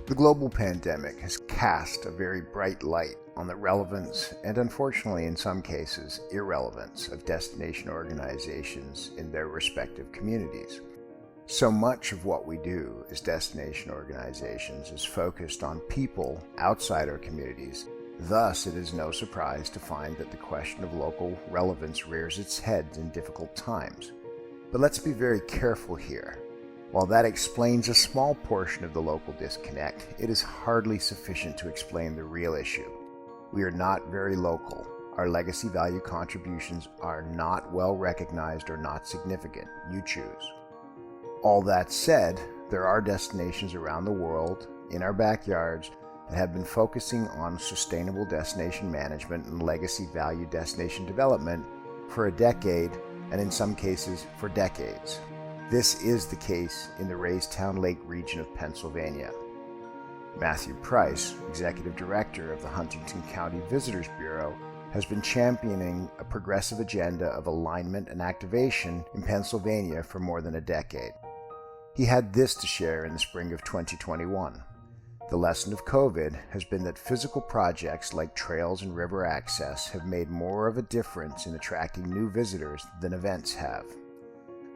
The global pandemic has cast a very bright light on the relevance and, unfortunately in some cases, irrelevance of destination organizations in their respective communities. So much of what we do as destination organizations is focused on people outside our communities. Thus, it is no surprise to find that the question of local relevance rears its head in difficult times. But let's be very careful here. While that explains a small portion of the local disconnect, it is hardly sufficient to explain the real issue. We are not very local. Our legacy value contributions are not well recognized or not significant. You choose. All that said, there are destinations around the world, in our backyards, that have been focusing on sustainable destination management and legacy value destination development for a decade, and in some cases for decades. This is the case in the Raystown Lake region of Pennsylvania. Matthew Price, Executive Director of the Huntingdon County Visitors Bureau, has been championing a progressive agenda of alignment and activation in Pennsylvania for more than a decade. He had this to share in the spring of 2021. The lesson of COVID has been that physical projects like trails and river access have made more of a difference in attracting new visitors than events have.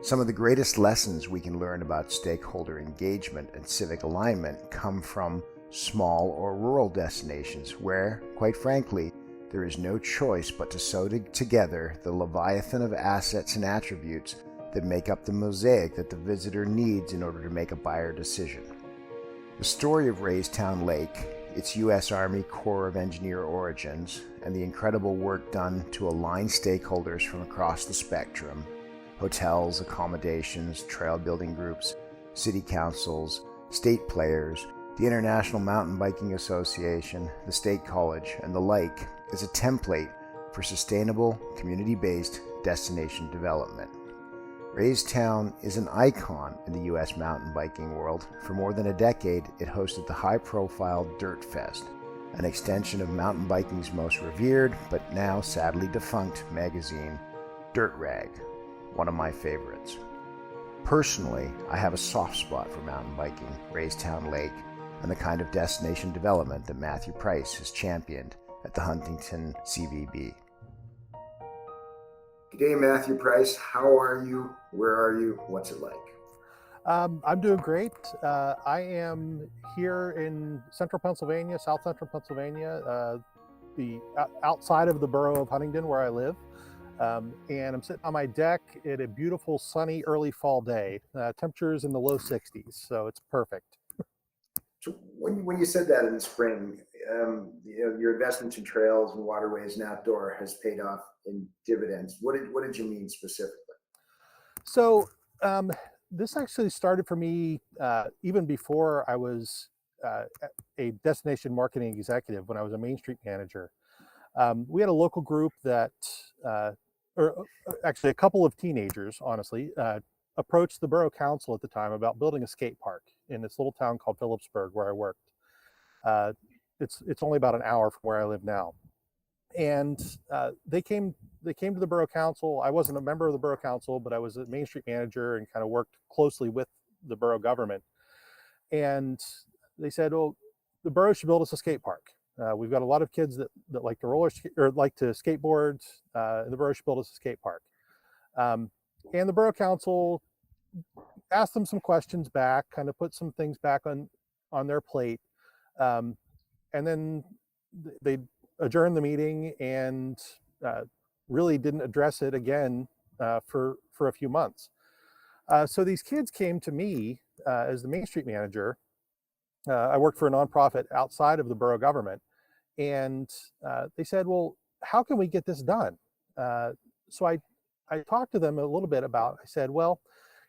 Some of the greatest lessons we can learn about stakeholder engagement and civic alignment come from small or rural destinations where, quite frankly, there is no choice but to sew together the leviathan of assets and attributes that make up the mosaic that the visitor needs in order to make a buyer decision. The story of Raystown Lake, its U.S. Army Corps of Engineer origins, and the incredible work done to align stakeholders from across the spectrum, hotels, accommodations, trail building groups, city councils, state players, the International Mountain Biking Association, the State College, and the like, is a template for sustainable, community-based destination development. Raystown is an icon in the U.S. mountain biking world. For more than a decade, it hosted the high-profile Dirt Fest, an extension of mountain biking's most revered, but now sadly defunct magazine, Dirt Rag, one of my favorites. Personally, I have a soft spot for mountain biking, Raystown Lake, and the kind of destination development that Matthew Price has championed at the Huntingdon CVB. G'day, Matthew Price. How are you? Where are you? What's it like? I'm doing great. I am here in central Pennsylvania, south central Pennsylvania, outside of the borough of Huntingdon where I live. And I'm sitting on my deck at a beautiful sunny early fall day. Temperatures in the low 60s, so it's perfect. So when you said that in the spring, your investment in trails and waterways and outdoor has paid off in dividends. What did you mean specifically? So this actually started for me even before I was a destination marketing executive when I was a Main Street manager. We had a local group that, or actually a couple of teenagers, honestly, approached the borough council at the time about building a skate park in this little town called Phillipsburg where I worked. It's only about an hour from where I live now. And they came to the borough council. I wasn't a member of the borough council, but I was a Main Street manager and kind of worked closely with the borough government. And they said, "Oh, the borough should build us a skate park. We've got a lot of kids that like to like to skateboard. And the borough should build us a skate park." And the borough council asked them some questions back, kind of put some things back on their plate, and then they adjourned the meeting and really didn't address it again for a few months. So these kids came to me as the Main Street manager. I worked for a nonprofit outside of the borough government, and they said, "Well, how can we get this done?" So I talked to them a little bit about. I said, "Well,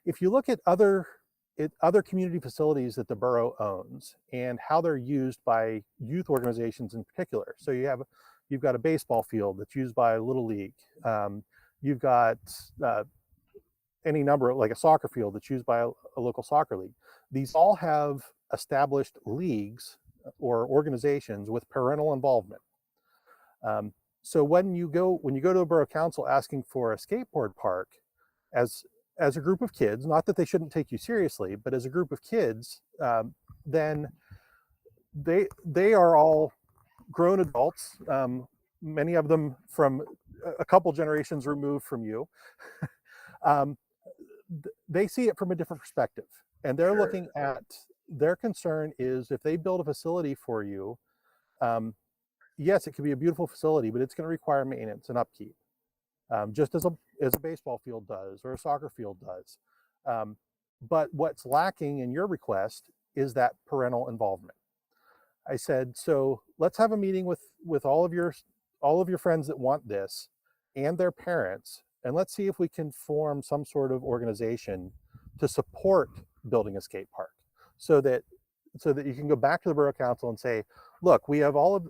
if you look at other community facilities that the borough owns and how they're used by youth organizations in particular. So you've got a baseball field that's used by a Little League. You've got any number of, like a soccer field that's used by a local soccer league. These all have established leagues or organizations with parental involvement. So when you go to a borough council asking for a skateboard park, as a group of kids, not that they shouldn't take you seriously, but as a group of kids, then they are all grown adults, many of them from a couple generations removed from you. um, they see it from a different perspective, and they're Sure. looking at, their concern is if they build a facility for you, um, yes, it can be a beautiful facility, but it's going to require maintenance and upkeep, just as a baseball field does or a soccer field does. Um, but what's lacking in your request is that parental involvement. I said, so let's have a meeting with all of your friends that want this and their parents, and let's see if we can form some sort of organization to support building a skate park, so that you can go back to the borough council and say, look, we have all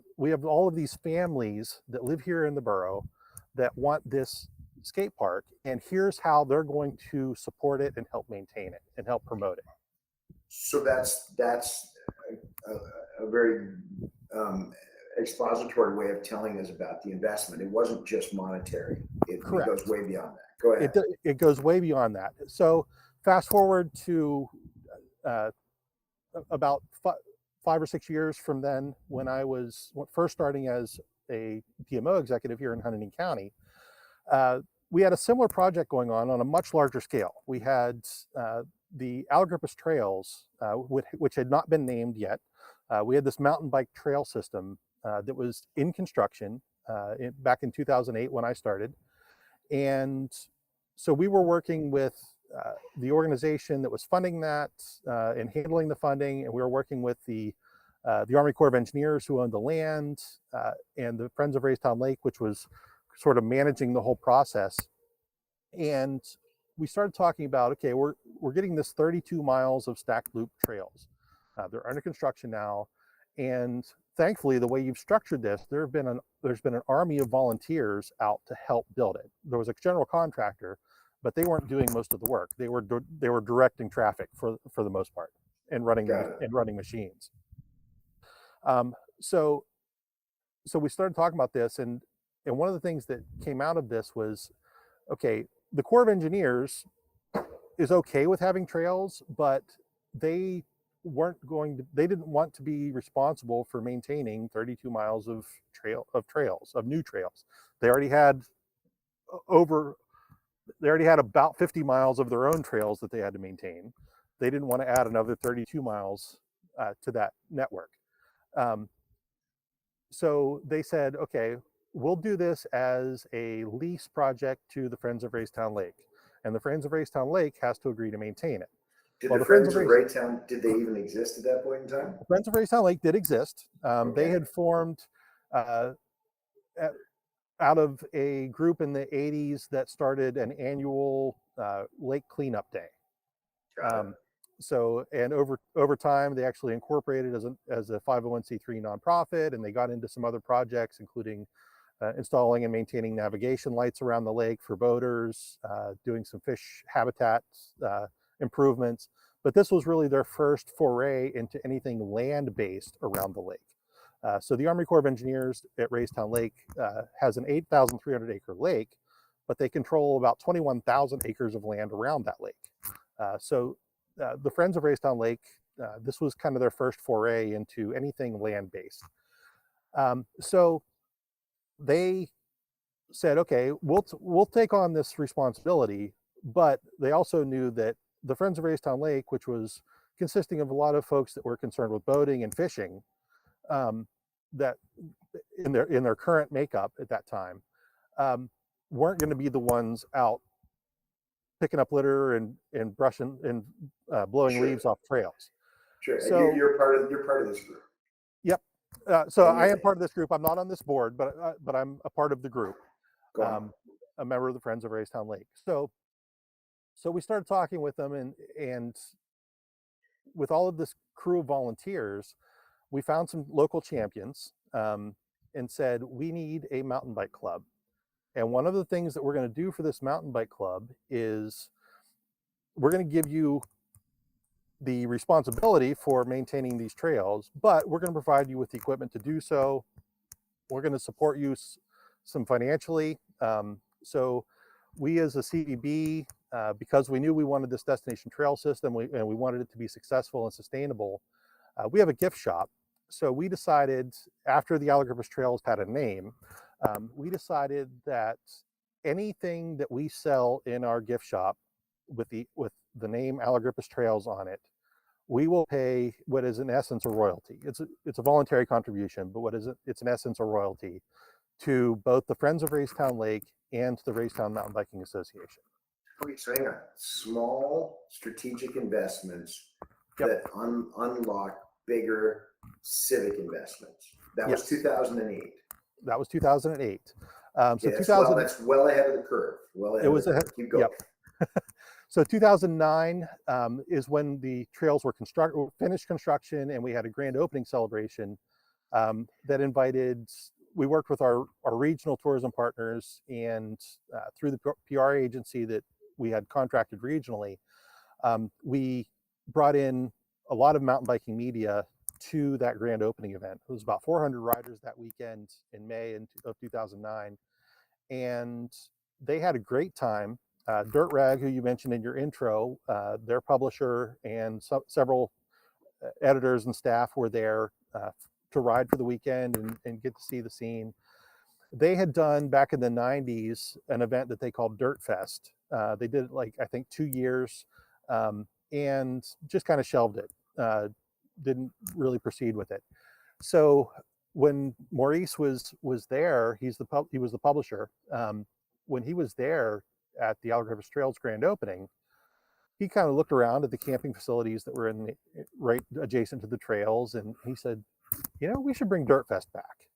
of these families that live here in the borough that want this skate park, and here's how they're going to support it and help maintain it and help promote it. So that's a very expository way of telling us about the investment. It wasn't just monetary. It goes way beyond that. Go ahead. It goes way beyond that. So fast forward to uh, about 5 or 6 years from then, when I was first starting as a DMO executive here in Huntingdon County. We had a similar project going on a much larger scale. We had the Algrippus Trails, which had not been named yet. We had this mountain bike trail system that was in construction back in 2008 when I started. And so we were working with the organization that was funding that and handling the funding, and we were working with the Army Corps of Engineers, who owned the land, and the Friends of Raystown Lake, which was sort of managing the whole process. And we started talking about, okay, we're getting this 32 miles of stacked loop trails. They're under construction now, and thankfully, the way you've structured this, there's been an army of volunteers out to help build it. There was a general contractor, but they weren't doing most of the work. They were directing traffic for the most part, and running machines. So we started talking about this, and one of the things that came out of this was, okay, the Corps of Engineers is okay with having trails, but they didn't want to be responsible for maintaining 32 miles of new trails. They already had about 50 miles of their own trails that they had to maintain. They didn't want to add another 32 miles to that network. So they said, okay, we'll do this as a lease project to the Friends of Raystown Lake, and the Friends of Raystown Lake has to agree to maintain it. Did the Friends of Raytown, did they even exist at that point in time? The Friends of Raystown Lake did exist. Okay. They had formed out of a group in the 80s that started an annual lake cleanup day. So, and over time, they actually incorporated as a 501c3 nonprofit, and they got into some other projects, including installing and maintaining navigation lights around the lake for boaters, doing some fish habitat improvements. But this was really their first foray into anything land-based around the lake. So the Army Corps of Engineers at Raystown Lake has an 8,300 acre lake, but they control about 21,000 acres of land around that lake. So the Friends of Raystown Lake, this was kind of their first foray into anything land-based. So they said, okay, we'll take on this responsibility, but they also knew that the Friends of Raystown Lake, which was consisting of a lot of folks that were concerned with boating and fishing, that in their current makeup at that time, weren't going to be the ones out picking up litter and brushing and blowing leaves off trails. Sure. So you're part of this group. Yep. So I am part of this group. I'm not on this board, but I'm a part of the group. A member of the Friends of Raystown Lake. So we started talking with them, and with all of this crew of volunteers, we found some local champions and said, we need a mountain bike club. And one of the things that we're going to do for this mountain bike club is we're going to give you the responsibility for maintaining these trails, but we're going to provide you with the equipment to do so. We're going to support you some financially. So we as a CVB, because we knew we wanted this destination trail system and we wanted it to be successful and sustainable, we have a gift shop. So we decided, after the Allegrippus Trails had a name, we decided that anything that we sell in our gift shop with the name Allegrippus Trails on it, we will pay what is in essence a royalty. It's a voluntary contribution, but it's in essence a royalty to both the Friends of Raystown Lake and to the Raystown Mountain Biking Association. Okay, so hang on. Small strategic investments Yep. that unlock bigger civic investments. That was Yes. 2008. That was 2008. So that's well ahead of the curve. Well ahead of the curve. Keep going. Yep. So 2009 is when the trails were finished construction, and we had a grand opening celebration that we worked with our regional tourism partners, and through the PR agency that we had contracted regionally, we brought in a lot of mountain biking media to that grand opening event. It was about 400 riders that weekend in May of 2009, and they had a great time. Dirt Rag, who you mentioned in your intro, their publisher, and several editors and staff were there to ride for the weekend and get to see the scene. They had done, back in the 90s, an event that they called Dirt Fest. They did it, like, I think 2 years, and just kind of shelved it. Didn't really proceed with it. So when Maurice was there, he was the publisher. When he was there at the Allegrippus Trails grand opening, he kind of looked around at the camping facilities that were right adjacent to the trails, and he said, we should bring Dirt Fest back.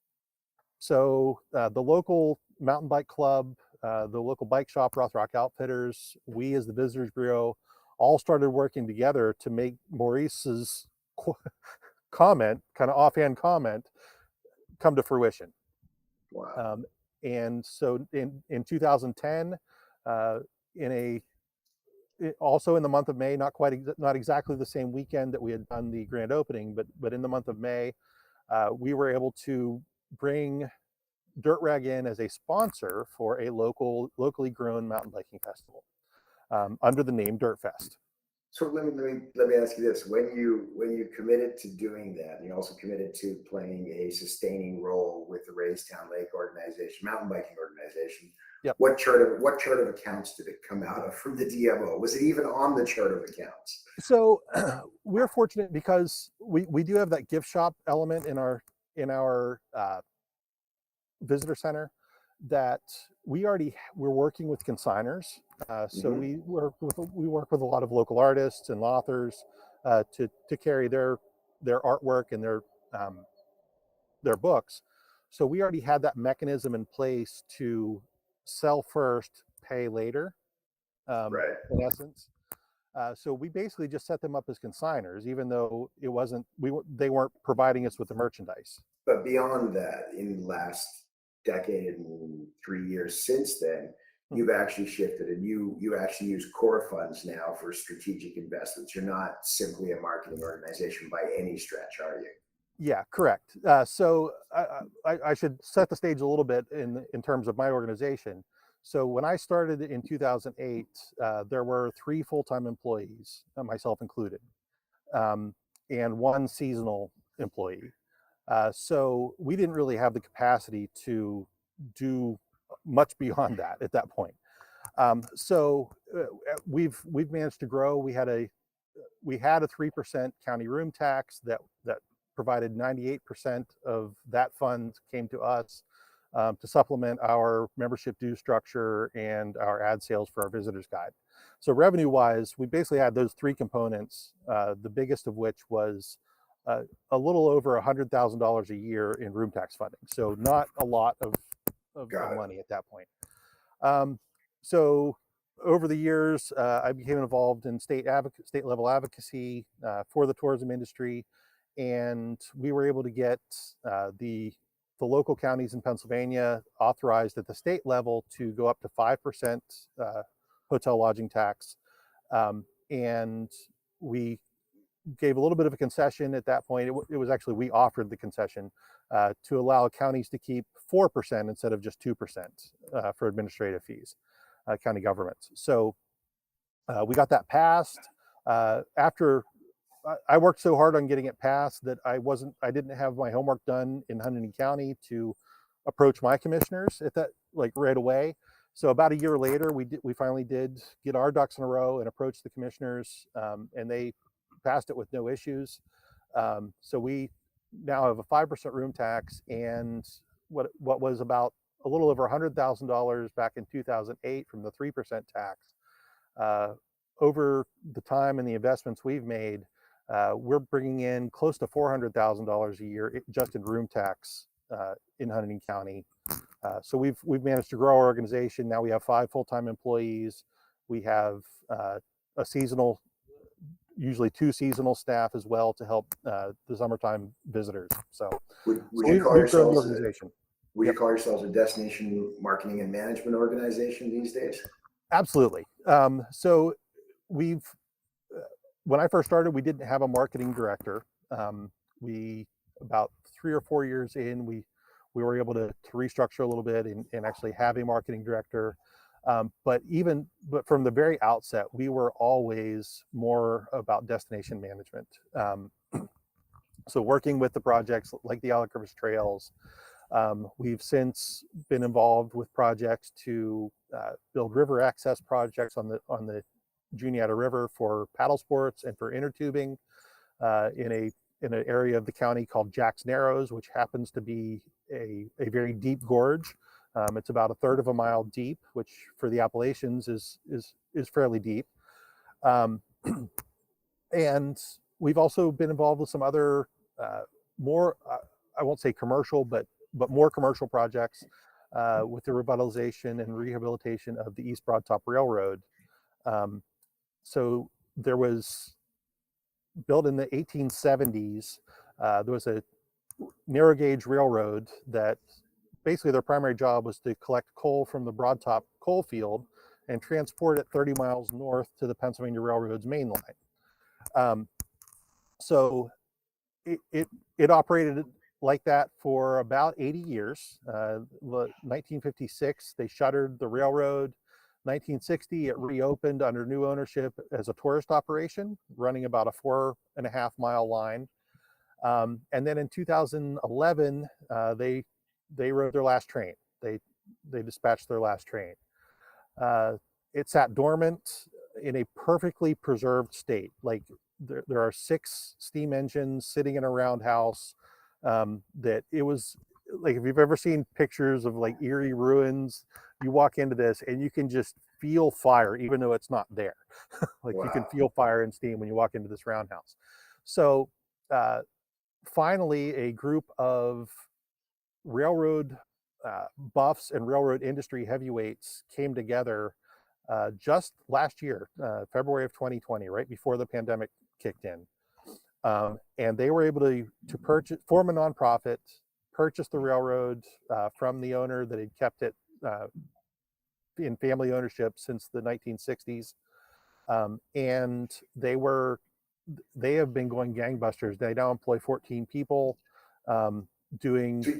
So the local mountain bike club, the local bike shop, Rothrock Outfitters, we as the Visitors Bureau, all started working together to make Maurice's comment, kind of offhand comment, come to fruition. Wow. And so in 2010, also in the month of May, not exactly the same weekend that we had done the grand opening, but in the month of May, we were able to bring Dirt Rag in as a sponsor for a locally grown mountain biking festival under the name Dirt Fest. So let me ask you this: when you committed to doing that, and you also committed to playing a sustaining role with the Raystown Lake organization, mountain biking organization. Yep. What chart of accounts did it come out of from the DMO? Was it even on the chart of accounts? So we're fortunate because we do have that gift shop element in our visitor center, that we're working with consigners. So we work with a lot of local artists and authors to carry their artwork and their books. So we already had that mechanism in place to sell first, pay later, Right. in essence. So we basically just set them up as consigners, even though they weren't providing us with the merchandise. But beyond that, in the last decade and 3 years since then, you've actually shifted, and you actually use core funds now for strategic investments. You're not simply a marketing organization by any stretch, are you? Yeah, correct. So I should set the stage a little bit in terms of my organization. So when I started in 2008, there were 3 full-time employees, myself included, and 1 seasonal employee. So we didn't really have the capacity to do much beyond that at that point. So we've managed to grow. We had a 3% county room tax that provided 98% of that fund came to us to supplement our membership due structure and our ad sales for our visitors guide. So revenue-wise, we basically had those 3 components, the biggest of which was a little over $100,000 a year in room tax funding. So not a lot of money at that point. So over the years, I became involved in state level advocacy for the tourism industry, and we were able to get the local counties in Pennsylvania authorized at the state level to go up to 5% hotel lodging tax, and we gave a little bit of a concession at that point. It was actually, we offered the concession to allow counties to keep 4% instead of just 2% for administrative fees, county governments. So we got that passed. After I worked so hard on getting it passed that I didn't have my homework done in Huntingdon County to approach my commissioners at that, like, right away. So about a year later, we finally did get our ducks in a row and approach the commissioners, and they passed it with no issues. So we now have a 5% room tax, and what was about a little over $100,000 back in 2008 from the 3% tax. Uh, Over the time and the investments we've made, we're bringing in close to $400,000 a year just in room tax in Huntingdon County. So we've managed to grow our organization. Now we have 5 full-time employees. We have a seasonal, usually 2 seasonal staff as well to help the summertime visitors. So, Would you call we've grown the yourselves organization. would you Yep, call yourselves a destination marketing and management organization these days? absolutely. So we've uh, when I first started, we didn't have a marketing director. We About 3 or 4 years in, we were able to restructure a little bit and actually have a marketing director. But from the very outset, we were always more about destination management. So working with the projects like the Alec Rivers Trails, we've since been involved with projects to build river access projects on the Juniata River for paddle sports and for inner tubing in an area of the county called Jack's Narrows, which happens to be a very deep gorge. It's about a third of a mile deep, which for the Appalachians is fairly deep. Um, and we've also been involved with some other more I won't say commercial, but more commercial projects with the revitalization and rehabilitation of the East Broad Top Railroad. Um, so there was built in the 1870s. There was a narrow gauge railroad that basically their primary job was to collect coal from the Broad Top coal field and transport it 30 miles north to the Pennsylvania Railroad's main line. Um, so it operated like that for about 80 years. 1956, they shuttered the railroad. 1960, it reopened under new ownership as a tourist operation, running about a 4.5 mile line. And then in 2011, they rode their last train. They dispatched their last train. It sat dormant in a perfectly preserved state. Like there are 6 steam engines sitting in a roundhouse. That it was like, if you've ever seen pictures of like eerie ruins, you walk into this and you can just feel fire, even though it's not there. Like you can Wow. feel fire and steam when you walk into this roundhouse. So uh, finally, a group of railroad buffs and railroad industry heavyweights came together just last year, February of 2020, right before the pandemic kicked in. And they were able to form a nonprofit, purchase the railroad from the owner that had kept it in family ownership since the 1960s. And they have been going gangbusters. They now employ 14 people, um, doing So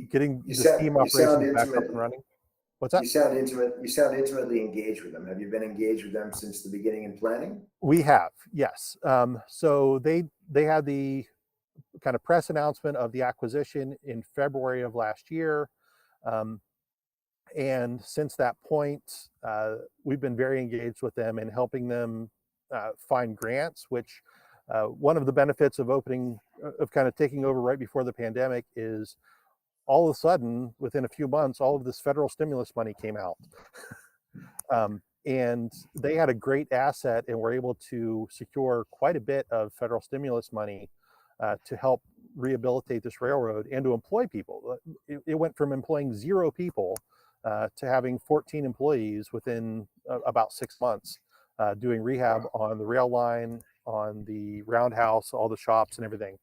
getting you the sound steam you sound operations back up and intimate. running. What's that? You sound intimate. You sound intimately engaged with them. Have you been engaged with them since the beginning in planning? We have, yes. So they had the kind of press announcement of the acquisition in February of last year. Um, and since that point, we've been very engaged with them in helping them find grants, which one of the benefits of of kind of taking over right before the pandemic is all of a sudden, within a few months, all of this federal stimulus money came out. And they had a great asset and were able to secure quite a bit of federal stimulus money to help rehabilitate this railroad and to employ people. It went from employing 0 people to having 14 employees within about 6 months, doing rehab Wow. on the rail line, on the roundhouse, all the shops and everything.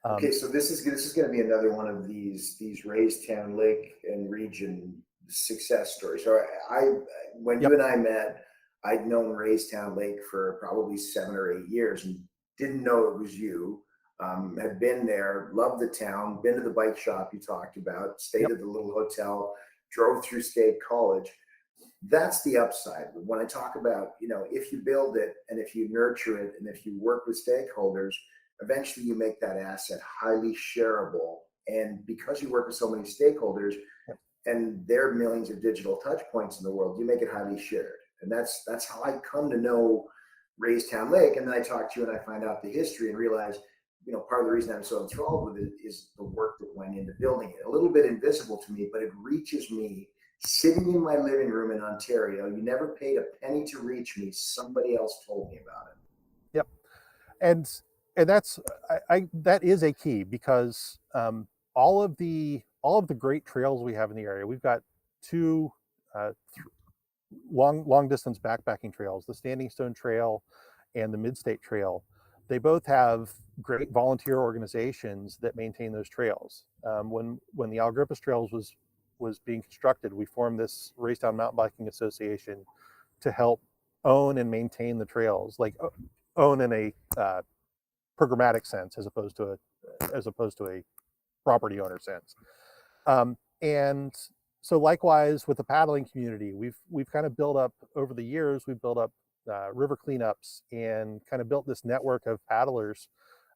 Okay, Um, so this is going to be another one of these Raystown Lake and region success stories. So when yep, you and I met, I'd known Raystown Lake for probably 7 or 8 years and didn't know it was you. Had been there, loved the town, been to the bike shop you talked about, stayed yep, at the little hotel, drove through State College. That's the upside. When I talk about, if you build it and if you nurture it and if you work with stakeholders, eventually you make that asset highly shareable. And because you work with so many stakeholders and there are millions of digital touch points in the world, you make it highly shared. And that's how I come to know Raystown Lake. And then I talk to you and I find out the history and realize, part of the reason I'm so enthralled with it is the work that went into building it. A little bit invisible to me, but it reaches me sitting in my living room in Ontario. You never paid a penny to reach me. Somebody else told me about it. Yep. And that's that is a key, because all of the great trails we have in the area, we've got two long distance backpacking trails, the Standing Stone Trail and the Midstate Trail. They both have great volunteer organizations that maintain those trails. When the Algrippus Trails was being constructed, we formed this Raystown Mountain Biking Association to help own and maintain the trails, like own in a programmatic sense, as opposed to a property owner sense. And so likewise with the paddling community, we've kind of built up over the years. We've built up river cleanups and kind of built this network of paddlers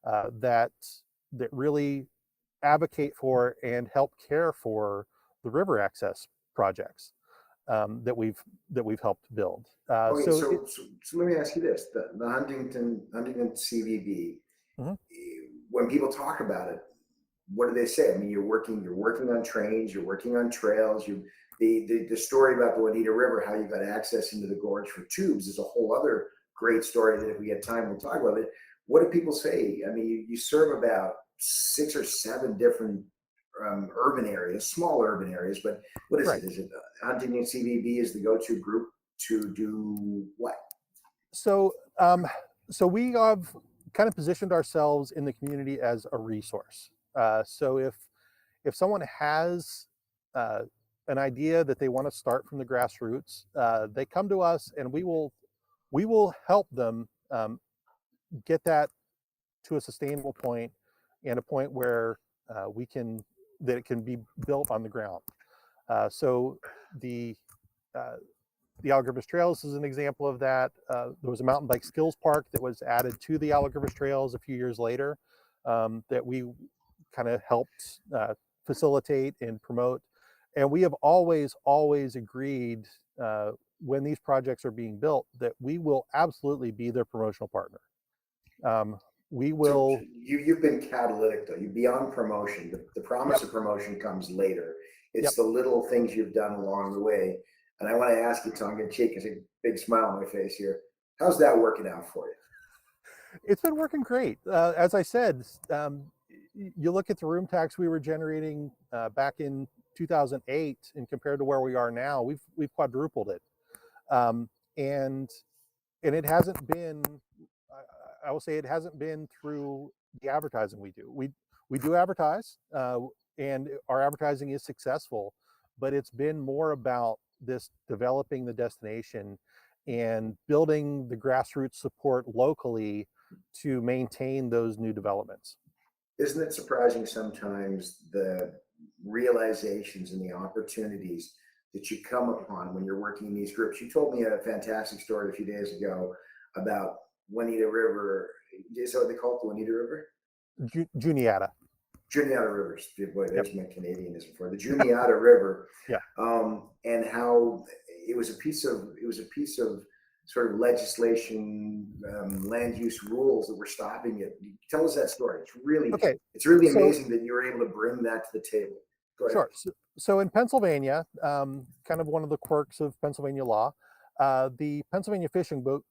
that really advocate for and help care for the river access projects that we've helped build. Okay, so let me ask you this: the Huntingdon CVB. Mm-hmm. When people talk about it, what do they say? I mean, you're working on trains, you're working on trails. The story about the Juanita River, how you got access into the gorge for tubes, is a whole other great story that if we had time, we'll talk about it. What do people say? I mean, you serve about 6 or 7 different urban areas, small urban areas, but what is it? Is it Huntingdon CVB is the go-to group to do what? So we have kind of positioned ourselves in the community as a resource. So if someone has an idea that they want to start from the grassroots, they come to us and we will help them get that to a sustainable point, and a point where it can be built on the ground. So the Algrippus Trails is an example of that. There was a mountain bike skills park that was added to the Algrippus Trails a few years later that we kind of helped facilitate and promote. And we have always agreed when these projects are being built that we will absolutely be their promotional partner. We will. So you've been catalytic though. You beyond promotion. The promise of promotion comes later. It's the little things you've done along the way. And I want to ask you, tongue in cheek, there's a big smile on my face here. How's that working out for you? It's been working great. As I said, you look at the room tax we were generating back in 2008, and compared to where we are now, we've quadrupled it. And it hasn't been. I will say it hasn't been through the advertising we do. We do advertise, and our advertising is successful, but it's been more about this developing the destination and building the grassroots support locally to maintain those new developments. Isn't it surprising sometimes the realizations and the opportunities that you come upon when you're working in these groups? You told me a fantastic story a few days ago about Juanita River. So they call it the Juanita River? Juniata. Juniata Rivers. Boy, there's my Canadianism for the Juniata River. Yeah. And how it was a piece of sort of legislation, land use rules that were stopping it. Tell us that story. It's really amazing that you were able to bring that to the table. Go ahead. Sure. So in Pennsylvania, kind of one of the quirks of Pennsylvania law, the Pennsylvania Fishing Boat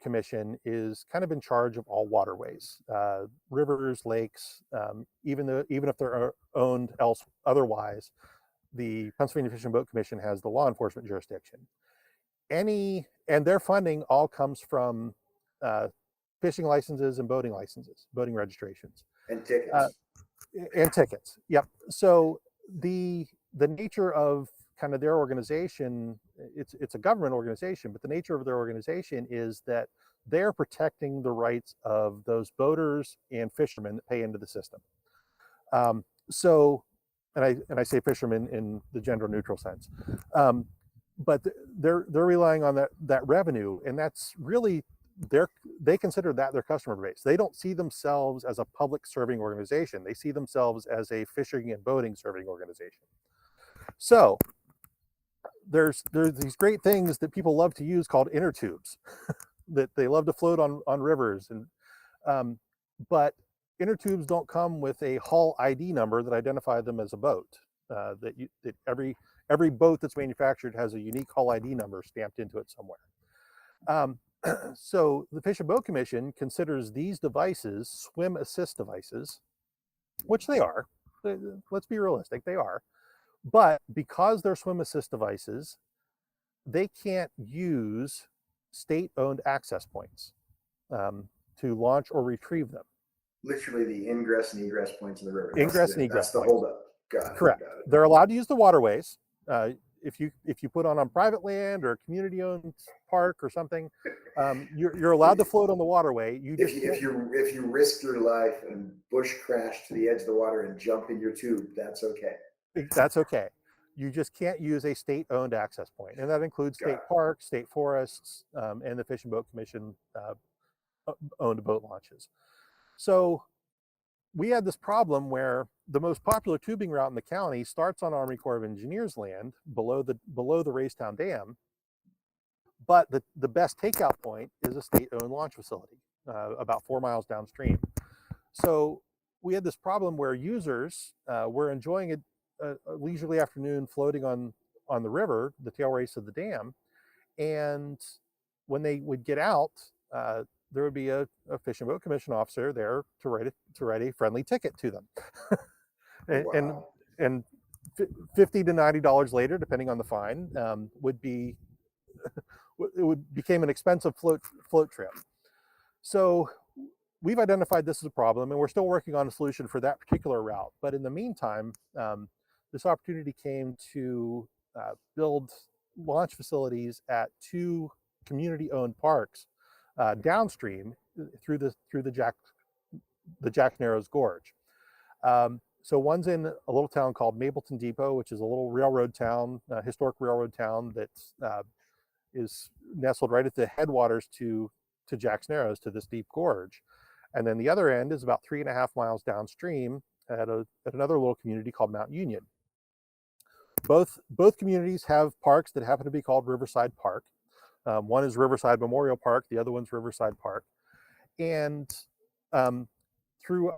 Commission is kind of in charge of all waterways, rivers, lakes, even if they're owned otherwise. The Pennsylvania Fishing Boat Commission has the law enforcement jurisdiction. And their funding all comes from fishing licenses and boating registrations. And tickets. Yep. So the nature of kind of their organization, it's a government organization, but the nature of their organization is that they're protecting the rights of those boaters and fishermen that pay into the system. And I say fishermen in the gender neutral sense. but they're relying on that revenue, and that's really they consider that their customer base. They don't see themselves as a public serving organization. They see themselves as a fishing and boating serving organization. So there's these great things that people love to use called inner tubes that they love to float on rivers, and but inner tubes don't come with a hull ID number that identify them as a boat. That every boat that's manufactured has a unique hull ID number stamped into it somewhere. So the Fish and Boat Commission considers these devices swim assist devices, which they are. Let's be realistic, they are. But because they're swim assist devices, they can't use state-owned access points to launch or retrieve them. Literally the ingress and egress points in the river. Ingress and egress That's the points. holdup. Got it. Correct. Got it. They're allowed to use the waterways. If you put on private land or a community-owned park or something, you're allowed to float on the waterway. If you risk your life and bush crash to the edge of the water and jump in your tube, that's okay. That's okay. You just can't use a state-owned access point, and that includes state parks, state forests, and the Fish and Boat Commission owned boat launches. So we had this problem where the most popular tubing route in the county starts on Army Corps of Engineers land below the Raystown Dam, but the best takeout point is a state-owned launch facility about 4 miles downstream. So we had this problem where users were enjoying a leisurely afternoon floating on the river, the tail race of the dam, and when they would get out, there would be a Fish and Boat Commission officer there to write a friendly ticket to them. Wow. and $50 to $90 later, depending on the fine, became an expensive float trip. So we've identified this as a problem, and we're still working on a solution for that particular route. But in the meantime, this opportunity came to build launch facilities at 2 community-owned parks downstream through the Jack Narrows Gorge. So one's in a little town called Mapleton Depot, which is a little railroad town, historic railroad town that is nestled right at the headwaters to Jack's Narrows, to this deep gorge. And then the other end is about 3.5 miles downstream at another little community called Mount Union. Both communities have parks that happen to be called Riverside Park. One is Riverside Memorial Park, the other one's Riverside Park. And through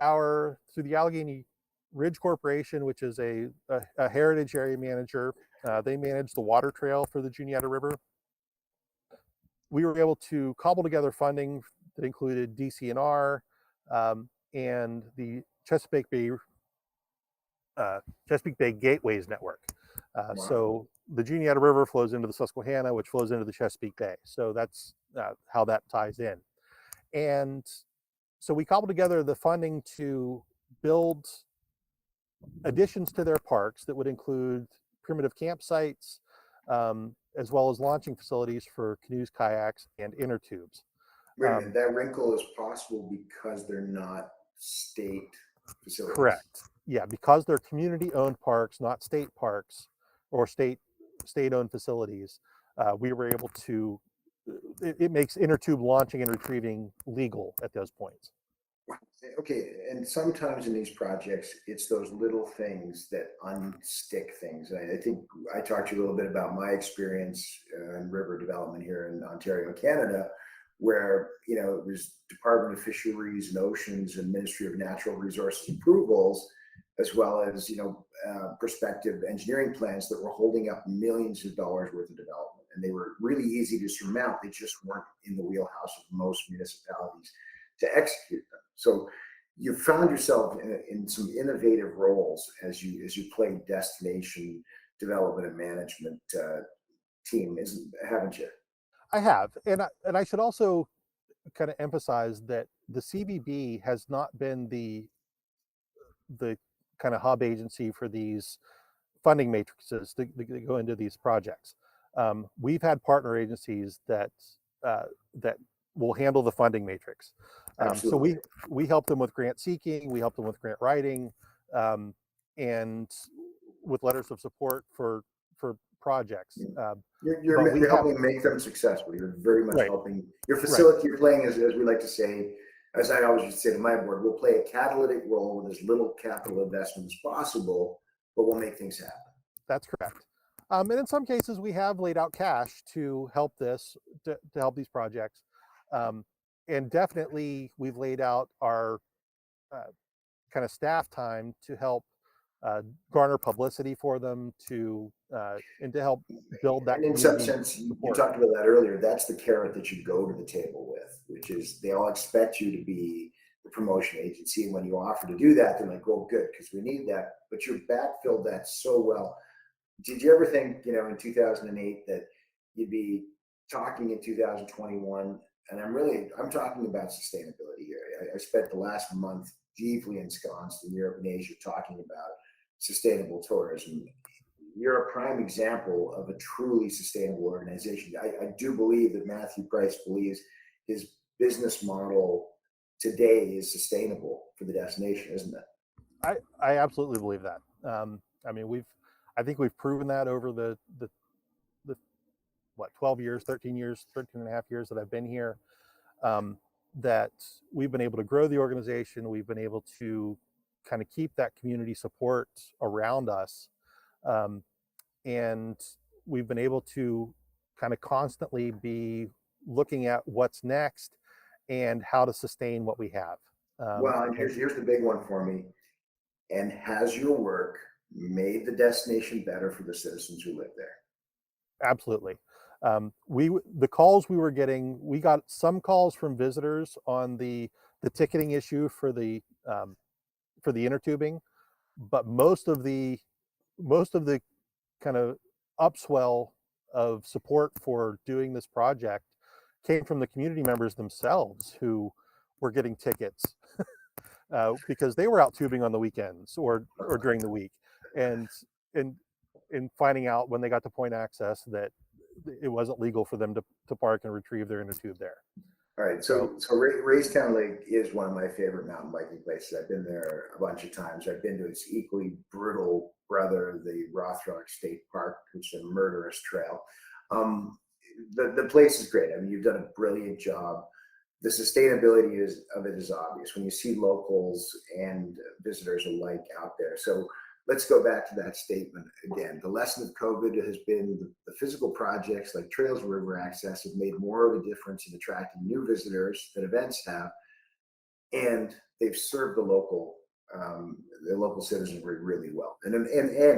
the Allegheny Ridge Corporation, which is a heritage area manager, they manage the water trail for the Juniata River. We were able to cobble together funding that included DCNR and the Chesapeake Bay Gateways Network. Wow. So the Juniata River flows into the Susquehanna, which flows into the Chesapeake Bay. So that's how that ties in. And so we cobbled together the funding to build additions to their parks that would include primitive campsites, as well as launching facilities for canoes, kayaks, and inner tubes. Wait a minute, that wrinkle is possible because they're not state facilities. Correct. Yeah, because they're community-owned parks, not state parks or state-owned facilities. We were able to. It makes inner tube launching and retrieving legal at those points. Okay, and sometimes in these projects, it's those little things that unstick things. I think I talked to you a little bit about my experience in river development here in Ontario, Canada, where it was Department of Fisheries and Oceans and Ministry of Natural Resources approvals, as well as prospective engineering plans that were holding up millions of dollars worth of development, and they were really easy to surmount. They just weren't in the wheelhouse of most municipalities to execute them. So you found yourself in some innovative roles as you played destination development and management team, haven't you? I have, and I should also kind of emphasize that the CVB has not been the kind of hub agency for these funding matrices that go into these projects. We've had partner agencies that will handle the funding matrix. So we help them with grant seeking, we help them with grant writing, and with letters of support for projects. but we you're have, helping make them successful. You're very much right, helping. Your right. facility, you're playing, as we like to say, as I always used to say to my board, we'll play a catalytic role with as little capital investment as possible, but we'll make things happen. That's correct. And in some cases, we have laid out cash to help to help these projects. And definitely, we've laid out our kind of staff time to help garner publicity for them, and to help build that And in some community sense, you support. talked about that earlier. That's the carrot that you go to the table with, which is they all expect you to be the promotion agency. And when you offer to do that, they're like, oh, good, because we need that. But you backfilled that so well. Did you ever think, in 2008 that you'd be talking in 2021? And I'm talking about sustainability here. I spent the last month deeply ensconced in Europe and Asia talking about sustainable tourism. You're a prime example of a truly sustainable organization. I do believe that Matthew Price believes his business model today is sustainable for the destination, isn't it? I absolutely believe that. I think we've proven that over the 12 years, 13 years, 13 and a half years that I've been here, that we've been able to grow the organization. We've been able to kind of keep that community support around us. And we've been able to kind of constantly be looking at what's next and how to sustain what we have. Well, and here's the big one for me. And has your work made the destination better for the citizens who live there? Absolutely. The calls we were getting, we got some calls from visitors on the ticketing issue for the inner tubing, but most of the kind of upswell of support for doing this project came from the community members themselves who were getting tickets because they were out tubing on the weekends or during the week, and finding out when they got to point access that it wasn't legal for them to park and retrieve their inner tube there. All right, so Raystown Lake is one of my favorite mountain biking places. I've been there a bunch of times. I've been to its equally brutal brother, the Rothrock State Park, which is a murderous trail. The place is great. I mean, you've done a brilliant job. The sustainability of it is obvious when you see locals and visitors alike out there. So let's go back to that statement again. The lesson of COVID has been the physical projects like trails and river access have made more of a difference in attracting new visitors than events have, and they've served the local citizenry really well. And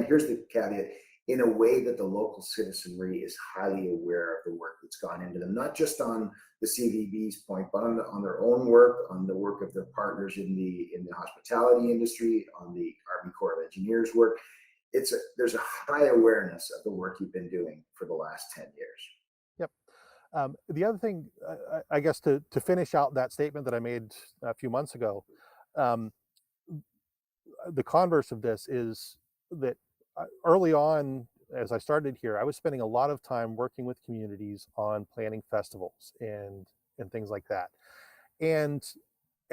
here's the caveat: in a way that the local citizenry is highly aware of the work that's gone into them, not just on the CVB's point, but on their own work, on the work of their partners in the hospitality industry, on the Army Corps of Engineers work. There's a high awareness of the work you've been doing for the last 10 years. Yep. The other thing, I guess, to finish out that statement that I made a few months ago, the converse of this is that early on, as I started here, I was spending a lot of time working with communities on planning festivals and things like that. And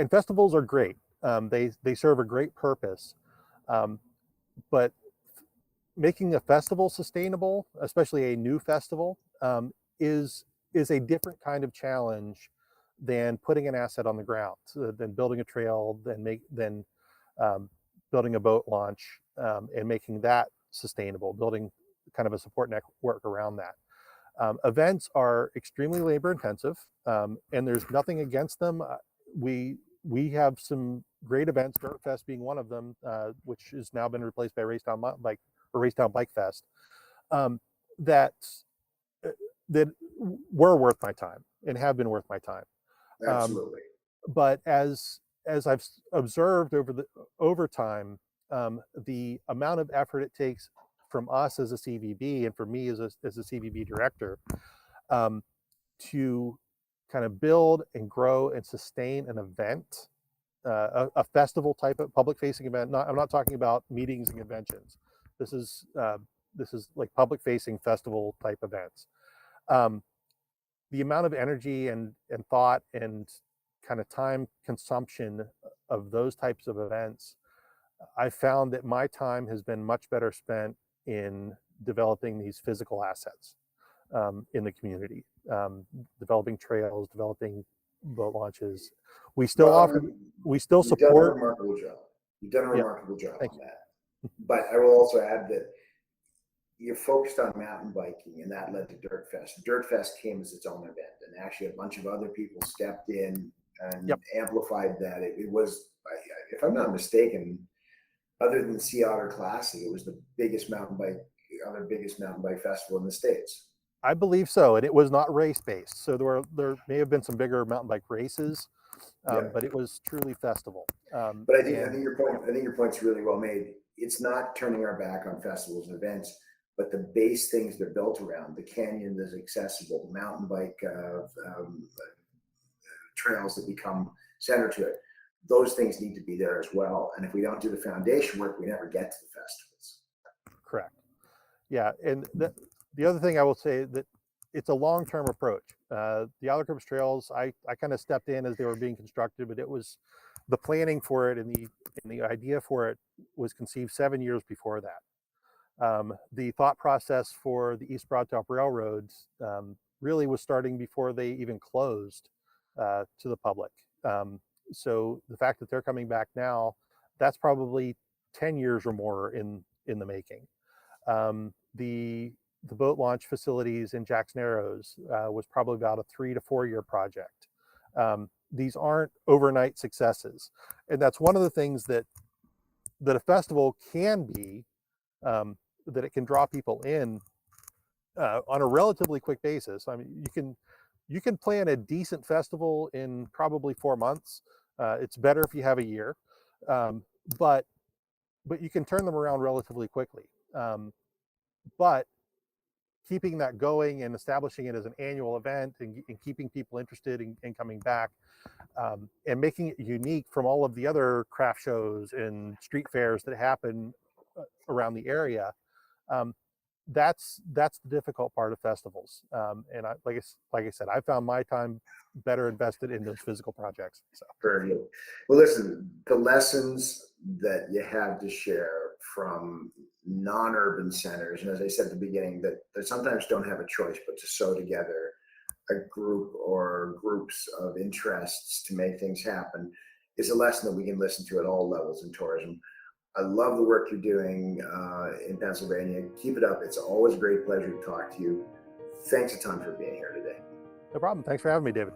festivals are great. They serve a great purpose. But making a festival sustainable, especially a new festival, is a different kind of challenge than putting an asset on the ground, than building a trail, than building a boat launch, and making that sustainable, building kind of a support network around that. Events are extremely labor intensive, and there's nothing against them. We have some great events, Dirt Fest being one of them, which has now been replaced by Racetown Bike Fest, that were worth my time and have been worth my time. Absolutely. But as I've observed over time, the amount of effort it takes from us as a CVB and for me as a CVB director, to kind of build and grow and sustain an event, a festival type of public facing event. I'm not talking about meetings and conventions. This is like public facing festival type events. The amount of energy and thought and kind of time consumption of those types of events, I found that my time has been much better spent in developing these physical assets. in the community, developing trails, developing boat launches. We still offer, we still You've done a support. remarkable job. You've done a Yeah, remarkable job thank on you. that. But I will also add that you're focused on mountain biking, and that led to Dirt Fest. Dirt Fest came as its own event, and actually a bunch of other people stepped in and Yep. amplified that. It was, if I'm not mistaken, other than Sea Otter Classic, it was the biggest mountain bike, other biggest mountain bike festival in the States. I believe so, and it was not race based. So there may have been some bigger mountain bike races, Yeah. but it was truly festival. But I think your point's really well made. It's not turning our back on festivals and events, but the base things they're built around, the canyon that's accessible, the mountain bike trails that become center to it, those things need to be there as well. And if we don't do the foundation work, we never get to the festivals. Correct. Yeah, and the other thing I will say that it's a long-term approach. The Allercrips trails, I kind of stepped in as they were being constructed, but it was the planning for it and the idea for it was conceived 7 years before that. The thought process for the East Broadtop Railroads really was starting before they even closed to the public. So the fact that they're coming back now, that's probably 10 years or more in the making. The boat launch facilities in Jack's Narrows was probably about a 3 to 4 year project. These aren't overnight successes, and that's one of the things that a festival can be, that it can draw people in on a relatively quick basis. I mean, you can plan a decent festival in probably 4 months. It's better if you have a year, but you can turn them around relatively quickly. But keeping that going and establishing it as an annual event and keeping people interested in coming back, and making it unique from all of the other craft shows and street fairs that happen around the area, that's the difficult part of festivals. And like I said, I found my time better invested in those physical projects. So. Very good. Well, listen, the lessons that you have to share from non-urban centers, and as I said at the beginning, that sometimes don't have a choice but to sew together a group or groups of interests to make things happen, is a lesson that we can listen to at all levels in tourism. I love the work you're doing in Pennsylvania. Keep it up. It's always a great pleasure to talk to you. Thanks a ton for being here today. No problem. Thanks for having me, David.